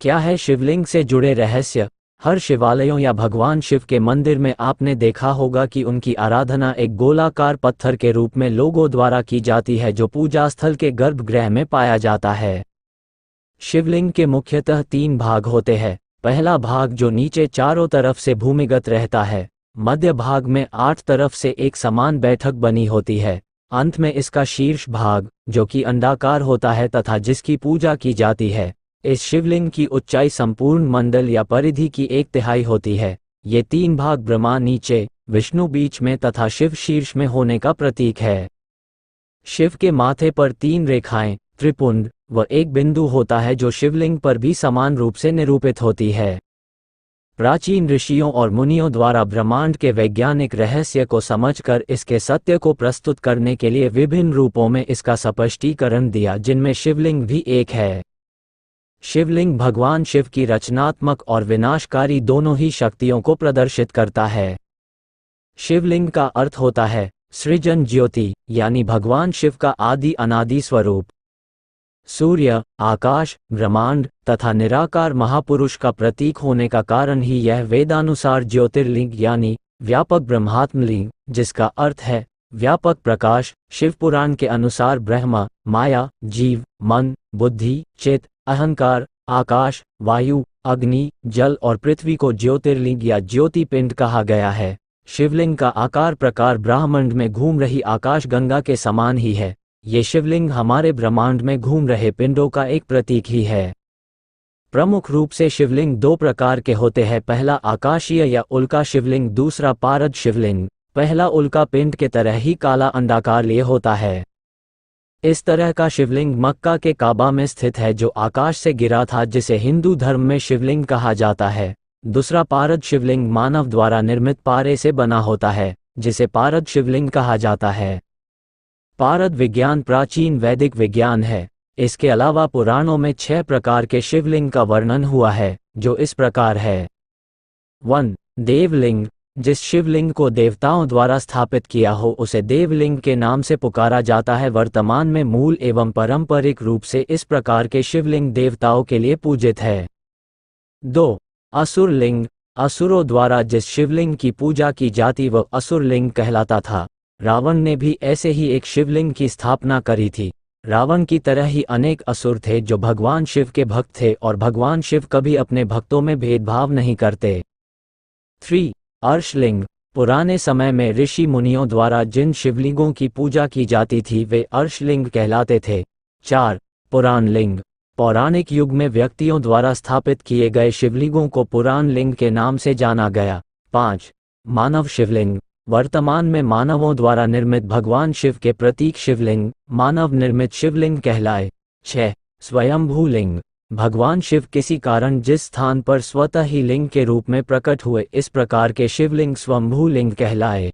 क्या है शिवलिंग से जुड़े रहस्य? हर शिवालयों या भगवान शिव के मंदिर में आपने देखा होगा कि उनकी आराधना एक गोलाकार पत्थर के रूप में लोगों द्वारा की जाती है जो पूजा स्थल के गर्भगृह में पाया जाता है। शिवलिंग के मुख्यतः 3 भाग होते हैं। पहला भाग जो नीचे चारों तरफ से भूमिगत रहता है, मध्य भाग में 8 तरफ से एक समान बैठक बनी होती है, अंत में इसका शीर्ष भाग जो कि अंडाकार होता है तथा जिसकी पूजा की जाती है। इस शिवलिंग की ऊंचाई संपूर्ण मंडल या परिधि की 1/3 होती है। ये 3 भाग ब्रह्मा नीचे, विष्णु बीच में तथा शिव शीर्ष में होने का प्रतीक है। शिव के माथे पर 3 रेखाएं, त्रिपुंड व एक बिंदु होता है जो शिवलिंग पर भी समान रूप से निरूपित होती है। प्राचीन ऋषियों और मुनियों द्वारा ब्रह्मांड के वैज्ञानिक रहस्य को समझकर इसके सत्य को प्रस्तुत करने के लिए विभिन्न रूपों में इसका स्पष्टीकरण दिया, जिनमें शिवलिंग भी एक है। शिवलिंग भगवान शिव की रचनात्मक और विनाशकारी दोनों ही शक्तियों को प्रदर्शित करता है। शिवलिंग का अर्थ होता है सृजन ज्योति, यानी भगवान शिव का आदि अनादि स्वरूप। सूर्य, आकाश, ब्रह्मांड तथा निराकार महापुरुष का प्रतीक होने का कारण ही यह वेदानुसार ज्योतिर्लिंग यानी व्यापक ब्रह्मात्मलिंग, जिसका अर्थ है व्यापक प्रकाश, शिवपुराण के अनुसार ब्रह्मा, माया, जीव, मन, बुद्धि, चित्त, अहंकार, आकाश, वायु, अग्नि, जल और पृथ्वी को ज्योतिर्लिंग या ज्योति पिंड कहा गया है। शिवलिंग का आकार प्रकार ब्रह्मांड में घूम रही आकाशगंगा के समान ही है। ये शिवलिंग हमारे ब्रह्मांड में घूम रहे पिंडों का एक प्रतीक ही है। प्रमुख रूप से शिवलिंग 2 प्रकार के होते हैं, पहला आकाशीय या उल्का शिवलिंग, दूसरा पारद शिवलिंग। पहला उल्का पिंड के तरह ही काला अंडाकार लिए होता है। इस तरह का शिवलिंग मक्का के काबा में स्थित है जो आकाश से गिरा था, जिसे हिंदू धर्म में शिवलिंग कहा जाता है। दूसरा पारद शिवलिंग मानव द्वारा निर्मित पारे से बना होता है, जिसे पारद शिवलिंग कहा जाता है। पारद विज्ञान प्राचीन वैदिक विज्ञान है। इसके अलावा पुराणों में 6 प्रकार के शिवलिंग का वर्णन हुआ है, जो इस प्रकार है। 1. देवलिंग। जिस शिवलिंग को देवताओं द्वारा स्थापित किया हो उसे देवलिंग के नाम से पुकारा जाता है। वर्तमान में मूल एवं पारंपरिक रूप से इस प्रकार के शिवलिंग देवताओं के लिए पूजित है। 2. असुरलिंग। असुरों द्वारा जिस शिवलिंग की पूजा की जाती वह असुरलिंग कहलाता था। रावण ने भी ऐसे ही एक शिवलिंग की स्थापना करी थी। रावण की तरह ही अनेक असुर थे जो भगवान शिव के भक्त थे और भगवान शिव कभी अपने भक्तों में भेदभाव नहीं करते। 3. अर्शलिंग। पुराने समय में ऋषि मुनियों द्वारा जिन शिवलिंगों की पूजा की जाती थी वे अर्शलिंग कहलाते थे। 4. पुराणलिंग। पौराणिक युग में व्यक्तियों द्वारा स्थापित किए गए शिवलिंगों को पुराणलिंग के नाम से जाना गया। 5. मानव शिवलिंग। वर्तमान में मानवों द्वारा निर्मित भगवान शिव के प्रतीक शिवलिंग मानव निर्मित शिवलिंग कहलाए। 6. स्वयंभू लिंग। भगवान शिव किसी कारण जिस स्थान पर स्वतः ही लिंग के रूप में प्रकट हुए, इस प्रकार के शिवलिंग स्वयंभू लिंग कहलाए।